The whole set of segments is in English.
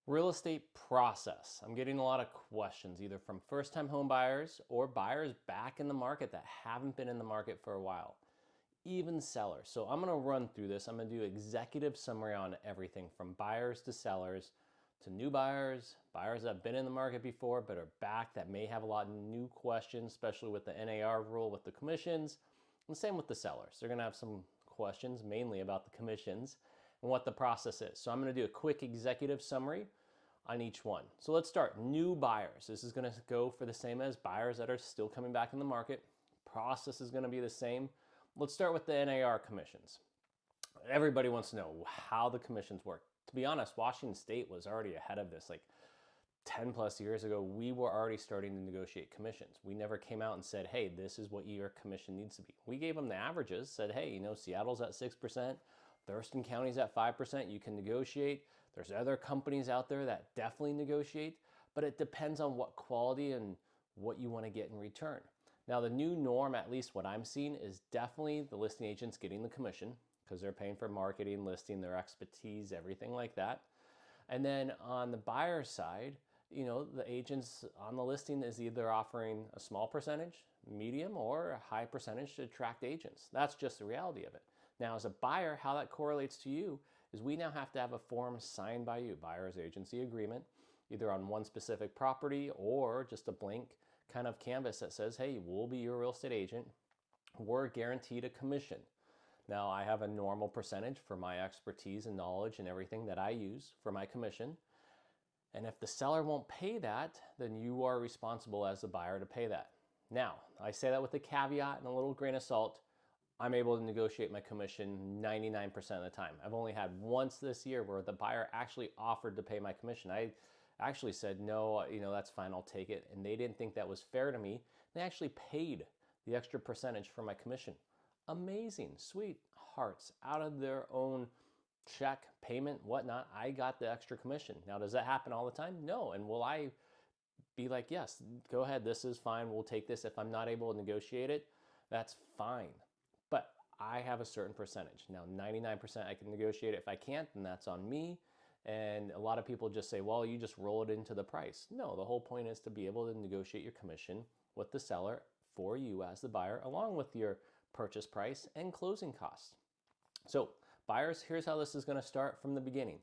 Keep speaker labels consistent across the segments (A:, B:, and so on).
A: Real estate process. I'm getting a lot of questions either from first-time home buyers or buyers back in the market that haven't been in the market for a while, even sellers. So I'm going to run through this. I'm going to do executive summary on everything from buyers to sellers to new buyers, buyers that have been in the market before but are back that may have a lot of new questions, especially with the NAR rule with the commissions, and same with the sellers. They're going to have some questions mainly about the commissions and what the process is. So I'm going to do a quick executive summary on each one. So let's start. New buyers. This is going to go for the same as buyers that are still coming back in the market. Process is going to be the same. Let's start with the NAR commissions. Everybody wants to know how the commissions work. To be honest, Washington State was already ahead of this. Like 10 plus years ago, we were already starting to negotiate commissions. We never came out and said, hey, this is what your commission needs to be. We gave them the averages, said, hey, Seattle's at 6%, Thurston County's at 5%, you can negotiate. There's other companies out there that definitely negotiate, but it depends on what quality and what you want to get in return. Now, the new norm, at least what I'm seeing, is definitely the listing agents getting the commission because they're paying for marketing, listing, their expertise, everything like that. And then on the buyer side, the agents on the listing is either offering a small percentage, medium, or a high percentage to attract agents. That's just the reality of it. Now, as a buyer, how that correlates to you is we now have to have a form signed by you, buyer's agency agreement, either on one specific property or just a blank kind of canvas that says, hey, we'll be your real estate agent. We're guaranteed a commission. Now, I have a normal percentage for my expertise and knowledge and everything that I use for my commission. And if the seller won't pay that, then you are responsible as the buyer to pay that. Now, I say that with a caveat and a little grain of salt. I'm able to negotiate my commission 99% of the time. I've only had once this year where the buyer actually offered to pay my commission. I actually said, no, that's fine, I'll take it. And they didn't think that was fair to me. They actually paid the extra percentage for my commission. Amazing, sweet hearts, out of their own check, payment, whatnot, I got the extra commission. Now, does that happen all the time? No. And will I be like, yes, go ahead, this is fine, we'll take this. If I'm not able to negotiate it, that's fine. But I have a certain percentage. Now, 99% I can negotiate it. If I can't, then that's on me. And a lot of people just say, well, you just roll it into the price. No, the whole point is to be able to negotiate your commission with the seller for you as the buyer, along with your purchase price and closing costs. So buyers, here's how this is going to start from the beginning.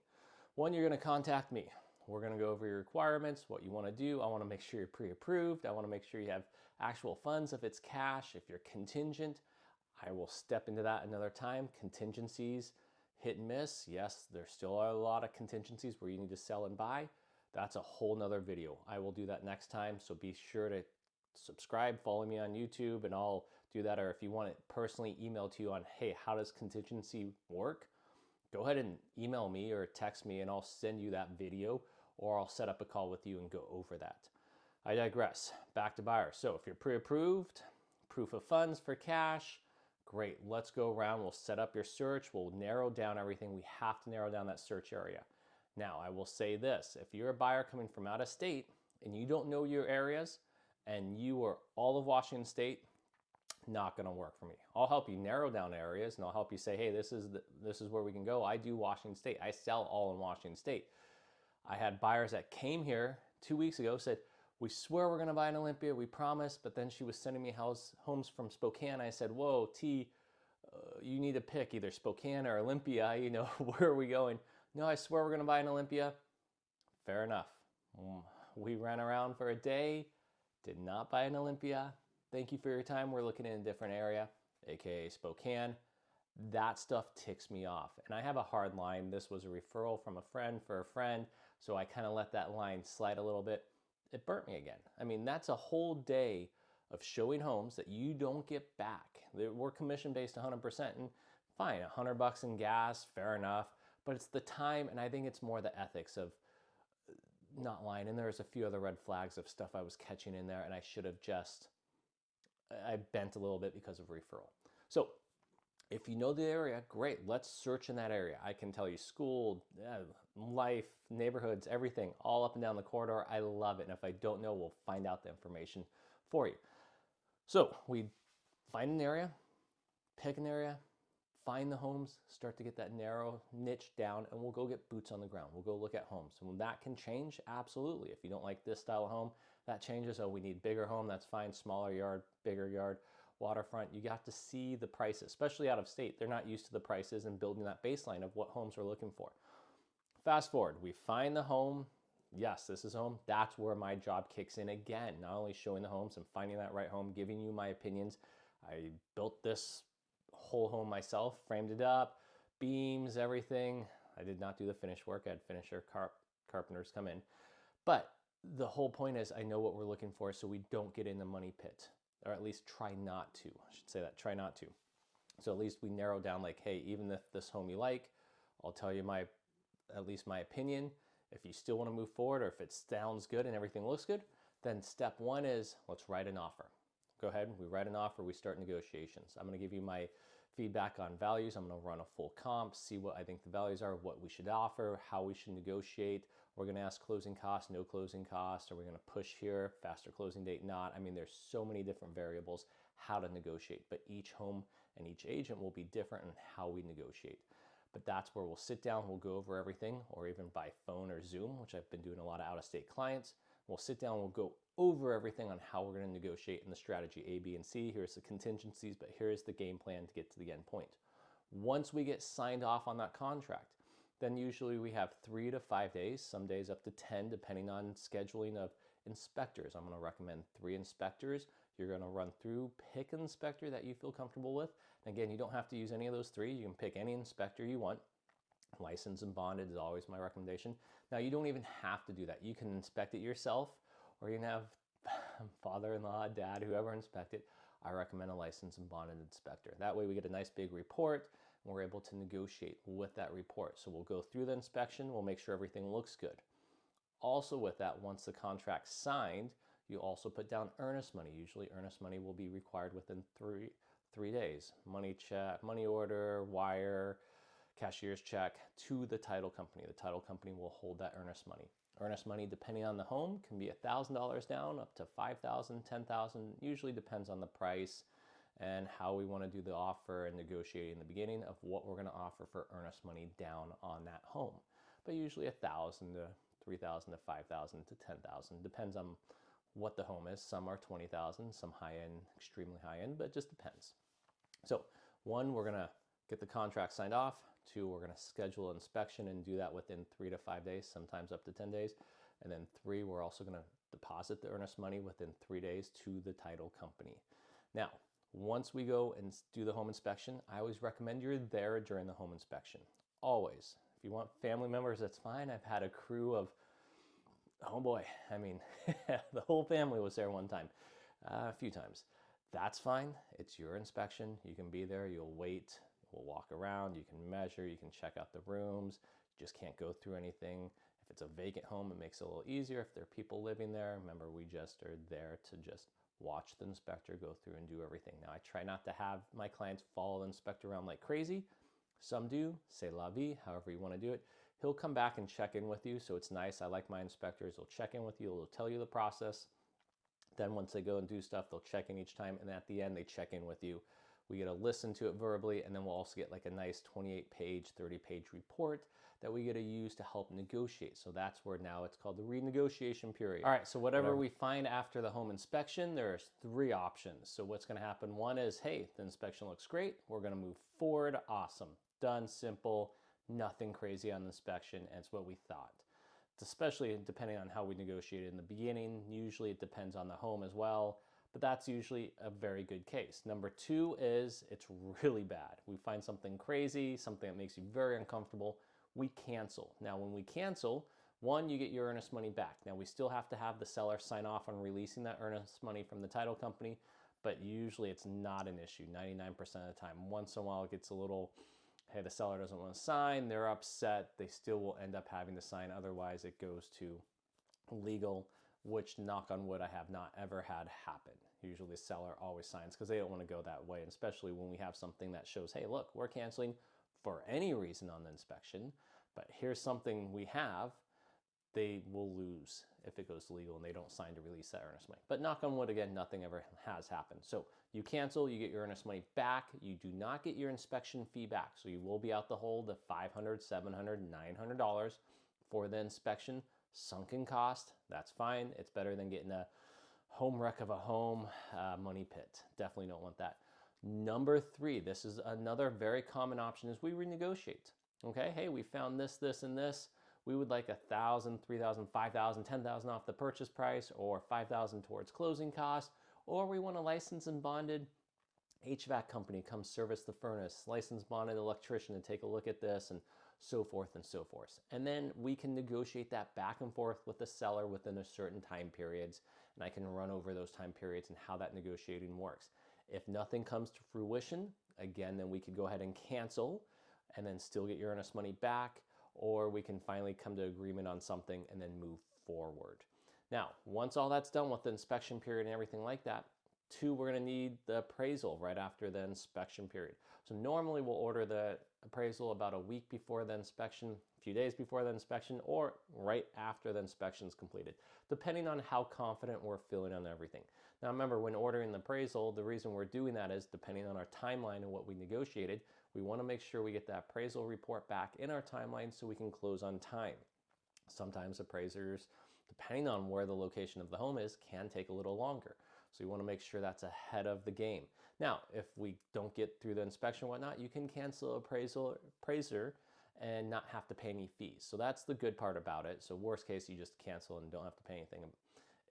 A: One, you're going to contact me. We're going to go over your requirements, what you want to do. I want to make sure you're pre-approved. I want to make sure you have actual funds. If it's cash, if you're contingent, I will step into that another time. Contingencies, hit and miss. Yes, there still are a lot of contingencies where you need to sell and buy. That's a whole nother video. I will do that next time. So be sure to subscribe, follow me on YouTube, and I'll do that. Or if you want it personally emailed to you on, hey, how does contingency work? Go ahead and email me or text me and I'll send you that video, or I'll set up a call with you and go over that. I digress. Back to buyers. So if you're pre-approved, proof of funds for cash, great. Let's go around. We'll set up your search. We'll narrow down everything. We have to narrow down that search area. Now, I will say this. If you're a buyer coming from out of state and you don't know your areas and you are all of Washington State, not going to work for me. I'll help you narrow down areas and I'll help you say, hey, this is where we can go. I do Washington State. I sell all in Washington State. I had buyers that came here 2 weeks ago, said, we swear we're going to buy in Olympia, we promise, but then she was sending me homes from Spokane. I said, whoa, T, you need to pick either Spokane or Olympia, where are we going? No, I swear we're going to buy in Olympia. Fair enough. We ran around for a day, did not buy in Olympia. Thank you for your time. We're looking in a different area, AKA Spokane. That stuff ticks me off. And I have a hard line. This was a referral from a friend for a friend, so I kind of let that line slide a little bit. It burnt me again. I mean, that's a whole day of showing homes that you don't get back. We're commission based 100%, and fine, $100 in gas, fair enough, but it's the time, and I think it's more the ethics of not lying. And there's a few other red flags of stuff I was catching in there, and I should have I bent a little bit because of referral. So if you know the area, great, let's search in that area. I can tell you school, life, neighborhoods, everything, all up and down the corridor. I love it. And if I don't know, we'll find out the information for you. So we find an area, pick an area, find the homes, start to get that narrow niche down, and we'll go get boots on the ground. We'll go look at homes. And that can change, absolutely. If you don't like this style of home, that changes. Oh, we need bigger home, that's fine. Smaller yard, bigger yard, waterfront. You got to see the prices, especially out of state. They're not used to the prices and building that baseline of what homes we're looking for. Fast forward, we find the home. Yes, this is home. That's where my job kicks in again. Not only showing the homes and finding that right home, giving you my opinions. I built this whole home myself, framed it up, beams, everything. I did not do the finish work. I had finisher carpenters come in. But the whole point is I know what we're looking for so we don't get in the money pit, or at least try not to. I should say that, try not to. So at least we narrow down like, hey, even if this home you like, I'll tell you at least my opinion. If you still want to move forward, or if it sounds good and everything looks good, then step one is let's write an offer. Go ahead, we write an offer, we start negotiations. I'm going to give you my feedback on values. I'm going to run a full comp, see what I think the values are, what we should offer, how we should negotiate. We're going to ask closing costs, no closing costs. Are we going to push here, faster closing date, not? I mean, there's so many different variables how to negotiate, but each home and each agent will be different in how we negotiate. But that's where we'll sit down, we'll go over everything, or even by phone or Zoom, which I've been doing a lot of out-of-state clients. We'll sit down, we'll go over everything on how we're going to negotiate in the strategy A, B, and C. Here's the contingencies, but here's the game plan to get to the end point. Once we get signed off on that contract, then usually we have 3 to 5 days, some days up to 10, depending on scheduling of inspectors. I'm going to recommend 3 inspectors. You're going to run through, pick an inspector that you feel comfortable with. And again, you don't have to use any of those 3. You can pick any inspector you want. Licensed and bonded is always my recommendation. Now, you don't even have to do that. You can inspect it yourself, or you can have father-in-law, dad, whoever inspect it. I recommend a licensed and bonded inspector. That way we get a nice big report, and we're able to negotiate with that report. So we'll go through the inspection, we'll make sure everything looks good. Also with that, once the contract's signed, you also put down earnest money. Usually earnest money will be required within three days. Money check, money order, wire, cashier's check to the title company. The title company will hold that earnest money. Earnest money, depending on the home, can be $1,000 down up to $5,000, $10,000. Usually depends on the price and how we want to do the offer and negotiate in the beginning of what we're going to offer for earnest money down on that home. But usually $1,000 to $3,000 to $5,000 to $10,000. Depends on what the home is. Some are $20,000, some high end, extremely high end, but it just depends. So 1, we're going to get the contract signed off. 2, we're going to schedule an inspection and do that within 3 to 5 days, sometimes up to 10 days. And then 3, we're also going to deposit the earnest money within 3 days to the title company. Now, once we go and do the home inspection, I always recommend you're there during the home inspection. Always. If you want family members, that's fine. I've had a crew of, oh boy, I mean, the whole family was there one time, a few times. That's fine. It's your inspection. You can be there. You'll wait. We'll walk around. You can measure. You can check out the rooms. You just can't go through anything. If it's a vacant home, it makes it a little easier. If there are people living there, remember, we just are there to just watch the inspector go through and do everything. Now, I try not to have my clients follow the inspector around like crazy. Some do, c'est la vie, however you want to do it. He'll come back and check in with you, so it's nice. I like my inspectors. They'll check in with you. They'll tell you the process. Then once they go and do stuff, they'll check in each time, and at the end, they check in with you. We get to listen to it verbally, and then we'll also get like a nice 28-page, 30-page report that we get to use to help negotiate. So that's where now it's called the renegotiation period. All right, so whatever we find after the home inspection, there's 3 options. So what's going to happen? 1 is, hey, the inspection looks great. We're going to move forward. Awesome. Done, simple, nothing crazy on the inspection, and it's what we thought. Especially depending on how we negotiated in the beginning. Usually it depends on the home as well, but that's usually a very good case. Number 2 is it's really bad. We find something crazy, something that makes you very uncomfortable. We cancel. Now, when we cancel, 1, you get your earnest money back. Now, we still have to have the seller sign off on releasing that earnest money from the title company, but usually it's not an issue 99% of the time. Once in a while, it gets a little, hey, the seller doesn't want to sign, they're upset, they still will end up having to sign. Otherwise, it goes to legal, which, knock on wood, I have not ever had happen. Usually the seller always signs because they don't want to go that way, and especially when we have something that shows, hey, look, we're canceling for any reason on the inspection, but here's something we have. they will lose if it goes legal and they don't sign to release that earnest money. But knock on wood, again, nothing ever has happened. So you cancel, you get your earnest money back. You do not get your inspection fee back. So you will be out the hole, the $500, $700, $900 for the inspection. Sunken cost, that's fine. It's better than getting a home wreck of a home money pit. Definitely don't want that. Number 3, this is another very common option, is we renegotiate. Okay, hey, we found this, this, and this. We would like $1,000, $3,000, $5,000, $10,000 off the purchase price, or $5,000 towards closing costs, or we want a licensed and bonded HVAC company come service the furnace, licensed bonded electrician to take a look at this, and so forth and so forth. And then we can negotiate that back and forth with the seller within a certain time periods, and I can run over those time periods and how that negotiating works. If nothing comes to fruition, again, then we could go ahead and cancel and then still get your earnest money back, or we can finally come to agreement on something and then move forward. Now, once all that's done with the inspection period and everything like that, 2, we're going to need the appraisal right after the inspection period. So normally we'll order the appraisal about a week before the inspection, a few days before the inspection, or right after the inspection is completed, depending on how confident we're feeling on everything. Now remember, when ordering the appraisal, the reason we're doing that is depending on our timeline and what we negotiated, we want to make sure we get that appraisal report back in our timeline so we can close on time. Sometimes appraisers, depending on where the location of the home is, can take a little longer. So you want to make sure that's ahead of the game. Now, if we don't get through the inspection and whatnot, you can cancel appraiser and not have to pay any fees. So that's the good part about it. So worst case, you just cancel and don't have to pay anything.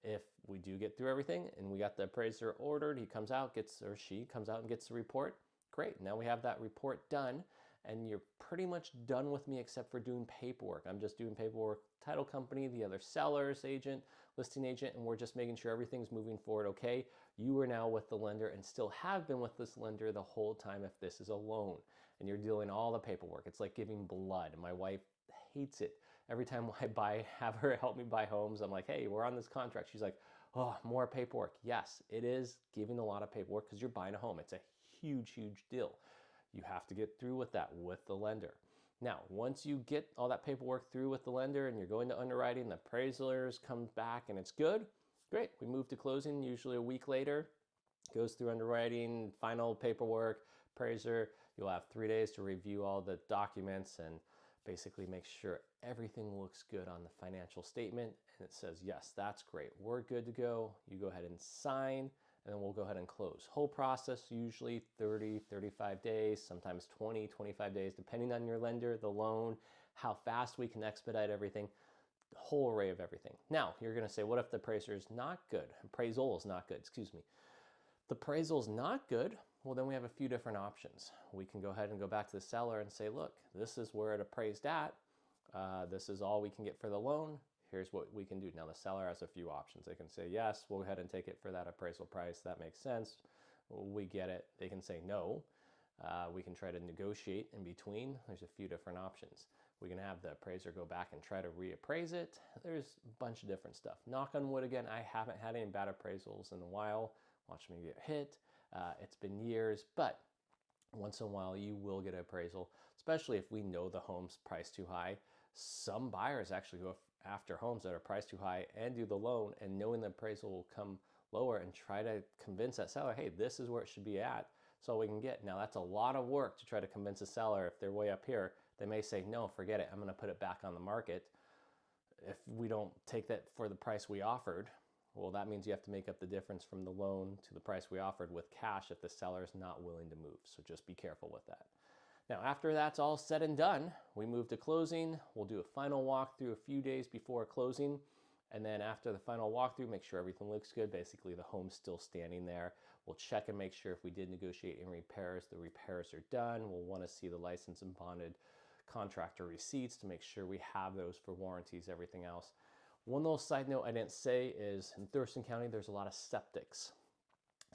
A: If we do get through everything and we got the appraiser ordered, he comes out, she comes out and gets the report, great. Now we have that report done and you're pretty much done with me except for doing paperwork. I'm just doing paperwork, title company, the other seller's agent, listing agent, and we're just making sure everything's moving forward okay. You are now with the lender and still have been with this lender the whole time if this is a loan and you're doing all the paperwork. It's like giving blood. My wife hates it. Every time I have her help me buy homes, I'm like, hey, we're on this contract. She's like, oh, more paperwork. Yes, it is giving a lot of paperwork because you're buying a home. It's a huge, huge deal. You have to get through with that with the lender. Now, once you get all that paperwork through with the lender and you're going to underwriting, the appraisers come back and it's good, great. We move to closing usually a week later, goes through underwriting, final paperwork, appraiser. You'll have 3 days to review all the documents and basically make sure everything looks good on the financial statement. And it says, yes, that's great. We're good to go. You go ahead and sign, and then we'll go ahead and close. Whole process, usually 30, 35 days, sometimes 20, 25 days, depending on your lender, the loan, how fast we can expedite everything, the whole array of everything. Now, you're going to say, what if the appraiser is not good? Appraisal is not good, excuse me. The appraisal is not good. Well, then we have a few different options. We can go ahead and go back to the seller and say, look, this is where it appraised at. This is all we can get for the loan. Here's what we can do. Now, the seller has a few options. They can say, yes, we'll go ahead and take it for that appraisal price. That makes sense. We get it. They can say no. We can try to negotiate in between. There's a few different options. We can have the appraiser go back and try to reappraise it. There's a bunch of different stuff. Knock on wood again, I haven't had any bad appraisals in a while. Watch me get hit. It's been years, but once in a while you will get an appraisal, especially if we know the home's priced too high. Some buyers actually go after homes that are priced too high and do the loan, and knowing the appraisal will come lower and try to convince that seller, hey, this is where it should be at. That's all we can get. Now that's a lot of work to try to convince a seller. If they're way up here, they may say, no, forget it. I'm going to put it back on the market. If we don't take that for the price we offered, well, that means you have to make up the difference from the loan to the price we offered with cash if the seller is not willing to move. So just be careful with that. Now, after that's all said and done, we move to closing. We'll do a final walkthrough a few days before closing. And then after the final walkthrough, make sure everything looks good. Basically, the home's still standing there. We'll check and make sure if we did negotiate any repairs, the repairs are done. We'll want to see the license and bonded contractor receipts to make sure we have those for warranties, everything else. One little side note I didn't say is in Thurston County, there's a lot of septics.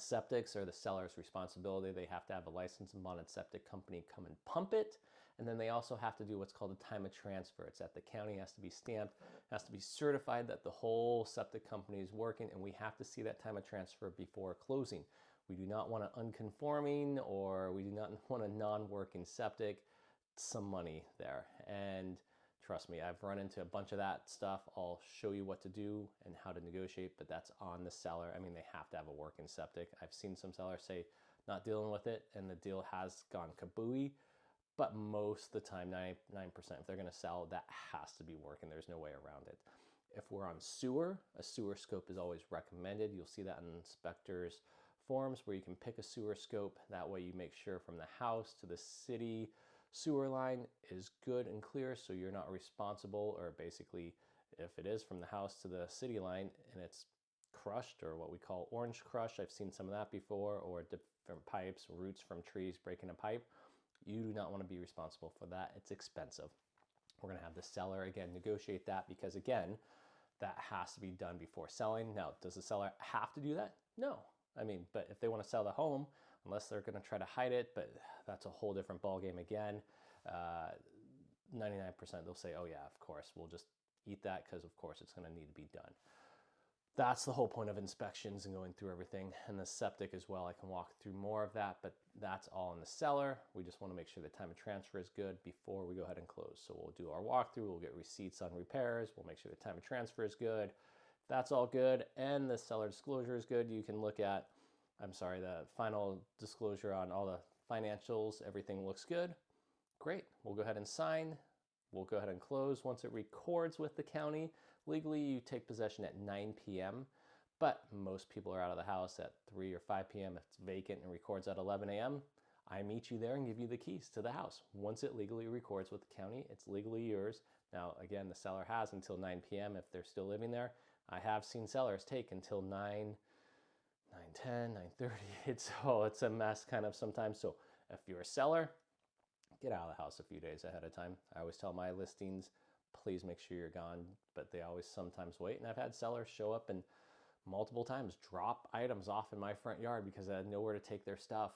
A: Septics are the seller's responsibility. They have to have a licensed and bonded septic company come and pump it. And then they also have to do what's called a time of transfer. It's at the county, has to be stamped, has to be certified that the whole septic company is working, and we have to see that time of transfer before closing. We do not want an unconforming, or we do not want a non-working septic. Some money there. And trust me, I've run into a bunch of that stuff. I'll show you what to do and how to negotiate, but that's on the seller. I mean, they have to have a working septic. I've seen some sellers say not dealing with it, and the deal has gone kabooey. But most of the time, 99%, if they're going to sell, that has to be working. There's no way around it. If we're on sewer, a sewer scope is always recommended. You'll see that in inspectors' forms where you can pick a sewer scope. That way you make sure from the house to the city sewer line is good and clear, so you're not responsible, or basically if it is from the house to the city line and it's crushed, or what we call orange crush, I've seen some of that before, or different pipes, roots from trees breaking a pipe, you do not want to be responsible for that. It's expensive. We're going to have the seller again negotiate that, because again, that has to be done before selling. Now, does the seller have to do that? No. I mean, but if they want to sell the home, unless they're going to try to hide it, but that's a whole different ballgame again. 99% they'll say, oh yeah, of course, we'll just eat that because of course it's going to need to be done. That's the whole point of inspections and going through everything. And the septic as well, I can walk through more of that, but that's all in the seller. We just want to make sure the time of transfer is good before we go ahead and close. So we'll do our walkthrough, we'll get receipts on repairs, we'll make sure the time of transfer is good. That's all good, and the seller disclosure is good. You can look at, the final disclosure on all the financials, everything looks good. Great, we'll go ahead and sign. We'll go ahead and close. Once it records with the county, legally you take possession at 9 p.m., but most people are out of the house at 3 or 5 p.m. If it's vacant and records at 11 a.m., I meet you there and give you the keys to the house. Once it legally records with the county, it's legally yours. Now, again, the seller has until 9 p.m. if they're still living there. I have seen sellers take until 9, 9:10, 9:30. It's a mess kind of sometimes. So if you're a seller, get out of the house a few days ahead of time. I always tell my listings, please make sure you're gone, but they always sometimes wait. And I've had sellers show up and multiple times drop items off in my front yard because I had nowhere to take their stuff.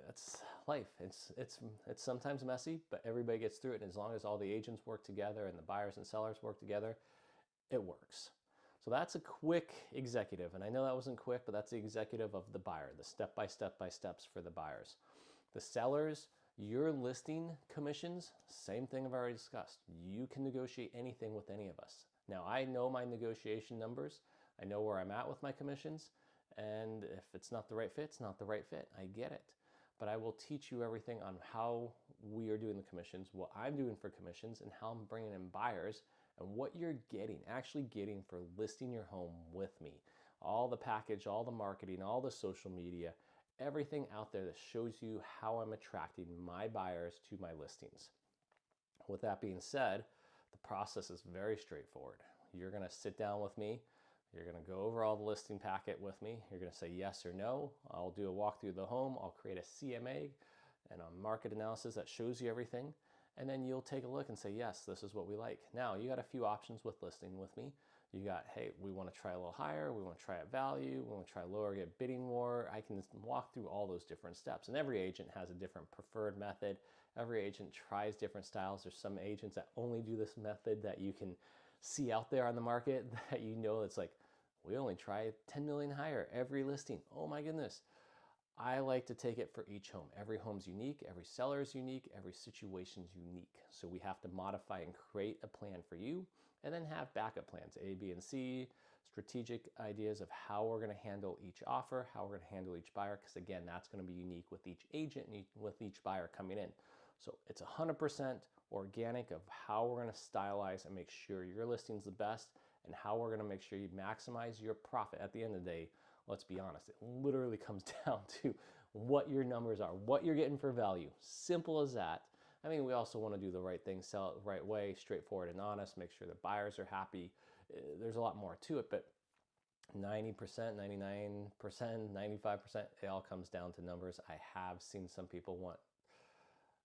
A: It's life. It's sometimes messy, but everybody gets through it. And as long as all the agents work together and the buyers and sellers work together, it works. So that's a quick executive. And I know that wasn't quick, but that's the executive of the buyer, the step-by-step steps for the buyers. The sellers, your listing commissions, same thing I've already discussed. You can negotiate anything with any of us. Now, I know my negotiation numbers. I know where I'm at with my commissions. And if it's not the right fit, it's not the right fit. I get it. But I will teach you everything on how we are doing the commissions, what I'm doing for commissions, and how I'm bringing in buyers, and what you're actually getting for listing your home with me. All the package, all the marketing, all the social media, everything out there that shows you how I'm attracting my buyers to my listings. With that being said, the process is very straightforward. You're going to sit down with me. You're going to go over all the listing packet with me. You're going to say yes or no. I'll do a walkthrough of the home. I'll create a CMA and a market analysis that shows you everything. And then you'll take a look and say, yes, this is what we like. Now, you got a few options with listing with me. You got, hey, we want to try a little higher. We want to try at value. We want to try lower, get bidding war. I can walk through all those different steps. And every agent has a different preferred method. Every agent tries different styles. There's some agents that only do this method that you can see out there on the market that you know it's like, we only try 10 million higher every listing. Oh my goodness. I like to take it for each home. Every home's unique, every seller is unique, every situation's unique. So we have to modify and create a plan for you, and then have backup plans, A, B, and C, strategic ideas of how we're gonna handle each offer, how we're gonna handle each buyer, because again, that's gonna be unique with each agent and with each buyer coming in. So it's 100% organic of how we're gonna stylize and make sure your listing's the best, and how we're gonna make sure you maximize your profit. At the end of the day, let's be honest, it literally comes down to what your numbers are, what you're getting for value. Simple as that. I mean, we also want to do the right thing, sell it the right way, straightforward and honest, make sure the buyers are happy. There's a lot more to it, but 90%, 99%, 95%, it all comes down to numbers. I have seen some people want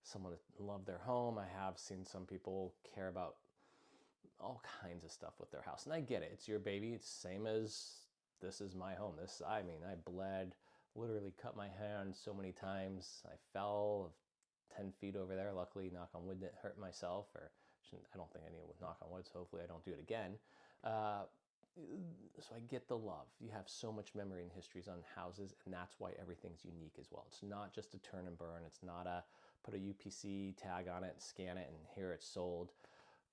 A: someone to love their home. I have seen some people care about all kinds of stuff with their house. And I get it. It's your baby. It's the same as this is my home. I bled, literally cut my hand so many times. I fell 10 feet over there. Luckily, knock on wood, didn't hurt myself, I don't think I need to knock on wood, so hopefully I don't do it again. So I get the love. You have so much memory and histories on houses, and that's why everything's unique as well. It's not just a turn and burn. It's not a put a UPC tag on it, scan it, and here it's sold.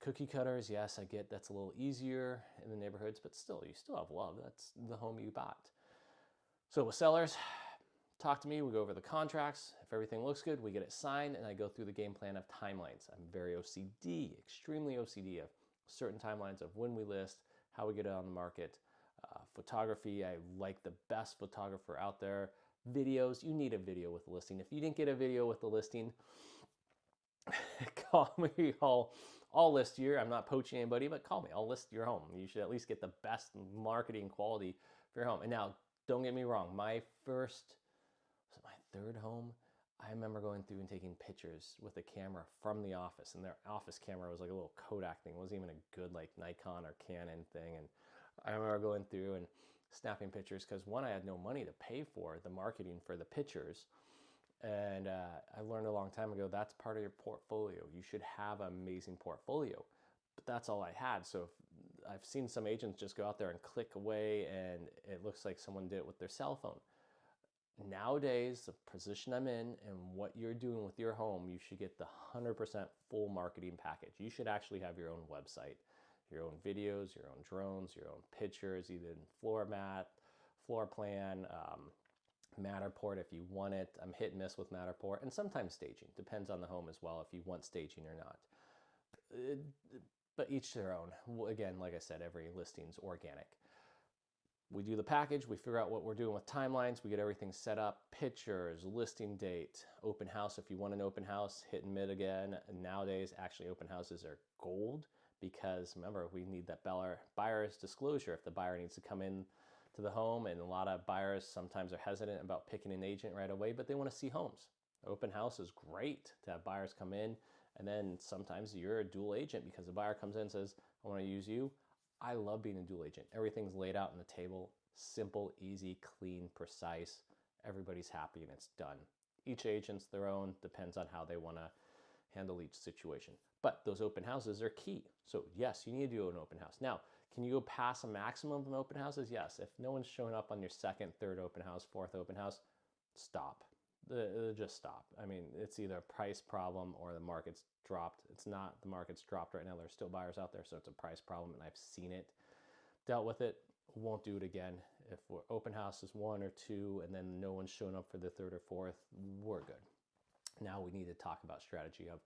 A: Cookie cutters, yes, I get that's a little easier in the neighborhoods, but still, you still have love. That's the home you bought. So with sellers, talk to me, we go over the contracts. If everything looks good, we get it signed, and I go through the game plan of timelines. I'm very OCD, extremely OCD of certain timelines of when we list, how we get it on the market. Photography, I like the best photographer out there. Videos, you need a video with the listing. If you didn't get a video with the listing, call me. I'll list your, I'm not poaching anybody, but call me. I'll list your home. You should at least get the best marketing quality for your home. And now, don't get me wrong, my third home, I remember going through and taking pictures with a camera from the office, and their office camera was like a little Kodak thing. It wasn't even a good like Nikon or Canon thing. And I remember going through and snapping pictures because one, I had no money to pay for the marketing for the pictures. And I learned a long time ago, that's part of your portfolio. You should have an amazing portfolio, but that's all I had. So I've seen some agents just go out there and click away, and it looks like someone did it with their cell phone. Nowadays, the position I'm in and what you're doing with your home, you should get the 100% full marketing package. You should actually have your own website, your own videos, your own drones, your own pictures, either in floor plan, Matterport if you want it. I'm hit and miss with Matterport, and sometimes staging. Depends on the home as well if you want staging or not. But each their own. Again, like I said, every listing's organic. We do the package, we figure out what we're doing with timelines, we get everything set up, pictures, listing date, open house. If you want an open house, hit and mid again. And nowadays, actually open houses are gold because remember, we need that buyer's disclosure if the buyer needs to come in to the home, and a lot of buyers sometimes are hesitant about picking an agent right away, but they want to see homes. Open house is great to have buyers come in, and then sometimes you're a dual agent because the buyer comes in and says, I want to use you. I love being a dual agent. Everything's laid out on the table, simple, easy, clean, precise. Everybody's happy and it's done. Each agent's their own, depends on how they want to handle each situation. But those open houses are key. So yes, you need to do an open house. Now, can you go past a maximum of open houses? Yes. If no one's showing up on your second, third open house, fourth open house, stop. Just stop. I mean, it's either a price problem or the market's dropped. It's not the market's dropped right now. There's still buyers out there, so it's a price problem, and I've seen it. Dealt with it. Won't do it again. If we're open house is one or two, and then no one's showing up for the third or fourth, we're good. Now we need to talk about strategy of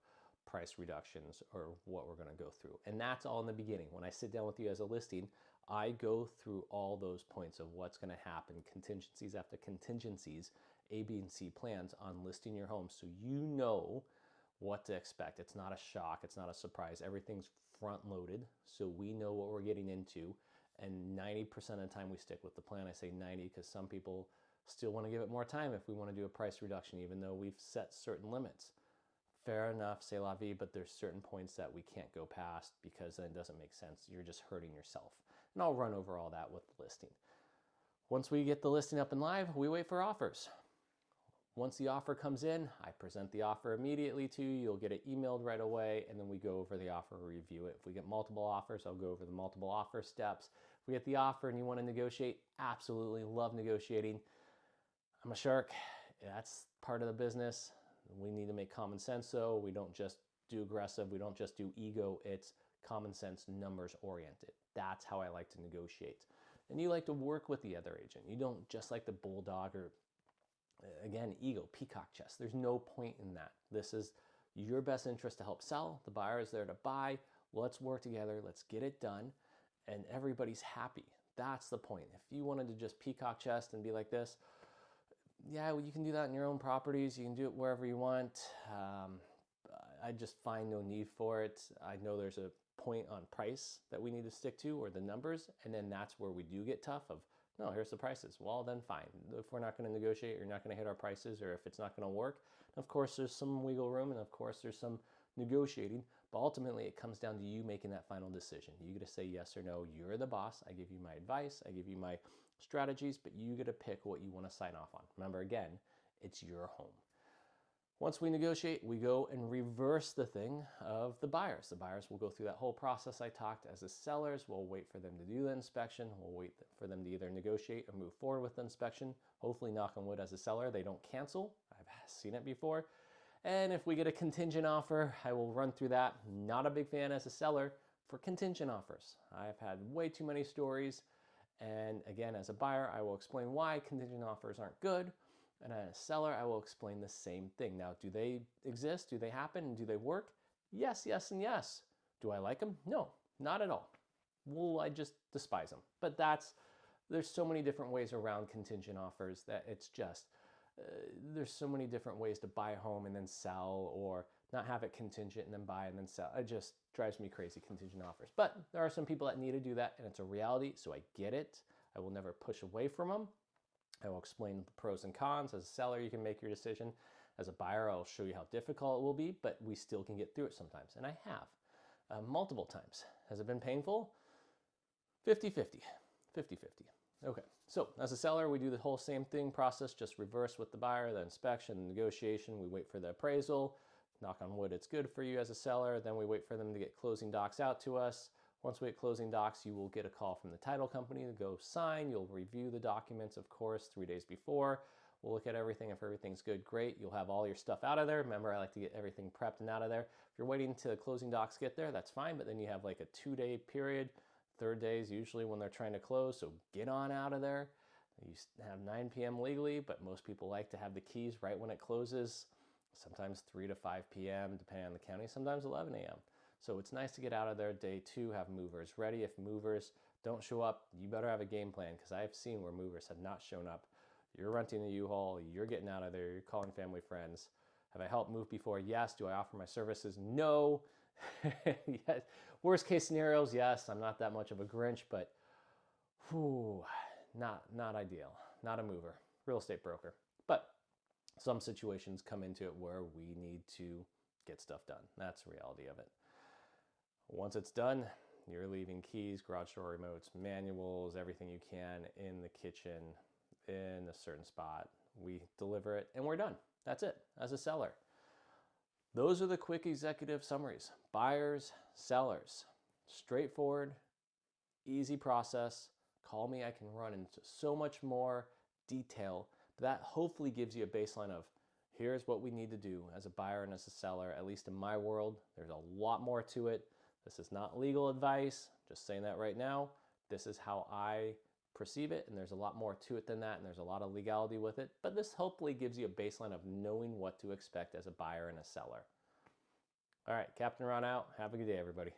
A: price reductions or what we're going to go through. And that's all in the beginning. When I sit down with you as a listing, I go through all those points of what's going to happen, contingencies after contingencies, A, B, and C plans on listing your home so you know what to expect. It's not a shock. It's not a surprise. Everything's front loaded so we know what we're getting into. And 90% of the time we stick with the plan. I say 90 because some people still want to give it more time if we want to do a price reduction, even though we've set certain limits. Fair enough, c'est la vie, but there's certain points that we can't go past because then it doesn't make sense. You're just hurting yourself. And I'll run over all that with the listing. Once we get the listing up and live, we wait for offers. Once the offer comes in, I present the offer immediately to you. You'll get it emailed right away, and then we go over the offer, review it. If we get multiple offers, I'll go over the multiple offer steps. If we get the offer and you want to negotiate, absolutely love negotiating. I'm a shark. That's part of the business. We need to make common sense, though. We don't just do aggressive. We don't just do ego. It's common sense, numbers oriented. That's how I like to negotiate. And you like to work with the other agent. You don't just like the bulldog or, again, ego, peacock chess. There's no point in that. This is your best interest to help sell. The buyer is there to buy. Let's work together. Let's get it done. And everybody's happy. That's the point. If you wanted to just peacock chess and be like this, yeah, well, you can do that in your own properties. You can do it wherever you want. I just find no need for it. I know there's a point on price that we need to stick to or the numbers, and then that's where we do get tough of, no, here's the prices. Well, then fine. If we're not going to negotiate, you're not going to hit our prices, or if it's not going to work, of course, there's some wiggle room, and of course, there's some negotiating, but ultimately, it comes down to you making that final decision. You get to say yes or no. You're the boss. I give you my advice. I give you my strategies, but you get to pick what you want to sign off on. Remember, again, it's your home. Once we negotiate, we go and reverse the thing of the buyers. The buyers will go through that whole process I talked. As the sellers, we'll wait for them to do the inspection. We'll wait for them to either negotiate or move forward with the inspection. Hopefully, knock on wood, as a seller, they don't cancel. I've seen it before. And if we get a contingent offer, I will run through that. Not a big fan as a seller for contingent offers. I've had way too many stories. And again, as a buyer, I will explain why contingent offers aren't good. And as a seller, I will explain the same thing. Now, do they exist? Do they happen? And do they work? Yes, yes, and yes. Do I like them? No, not at all. Well, I just despise them. But there's so many different ways around contingent offers that it's just, there's so many different ways to buy a home and then sell, or not have it contingent and then buy and then sell. It just drives me crazy, contingent offers. But there are some people that need to do that, and it's a reality, so I get it. I will never push away from them. I will explain the pros and cons. As a seller, you can make your decision. As a buyer, I'll show you how difficult it will be, but we still can get through it sometimes. And I have multiple times. Has it been painful? 50-50. 50-50. Okay, so as a seller, we do the whole same thing process, just reverse with the buyer, the inspection, the negotiation. We wait for the appraisal. Knock on wood, it's good for you as a seller. Then we wait for them to get closing docs out to us. Once we get closing docs, you will get a call from the title company to go sign. You'll review the documents, of course, 3 days before. We'll look at everything. If everything's good, great. You'll have all your stuff out of there. Remember, I like to get everything prepped and out of there. If you're waiting till the closing docs get there, that's fine, but then you have like a 2-day period. Third day is usually when they're trying to close, so get on out of there. You have 9 p.m. legally, but most people like to have the keys right when it closes, sometimes 3 to 5 p.m., depending on the county, sometimes 11 a.m. So it's nice to get out of there. Day 2, have movers ready. If movers don't show up, you better have a game plan, because I've seen where movers have not shown up. You're renting a U-Haul, you're getting out of there, you're calling family, friends. Have I helped move before? Yes. Do I offer my services? No. Yes. Worst case scenarios, yes. I'm not that much of a Grinch, but not ideal. Not a mover. Real estate broker. But some situations come into it where we need to get stuff done. That's the reality of it. Once it's done, you're leaving keys, garage door remotes, manuals, everything you can in the kitchen, in a certain spot. We deliver it and we're done. That's it as a seller. Those are the quick executive summaries. Buyers, sellers, straightforward, easy process. Call me, I can run into so much more detail. But that hopefully gives you a baseline of, here's what we need to do as a buyer and as a seller. At least in my world, there's a lot more to it. This is not legal advice, just saying that right now. This is how I perceive it, and there's a lot more to it than that, and there's a lot of legality with it. But this hopefully gives you a baseline of knowing what to expect as a buyer and a seller. All right, Captain Ron out. Have a good day, everybody.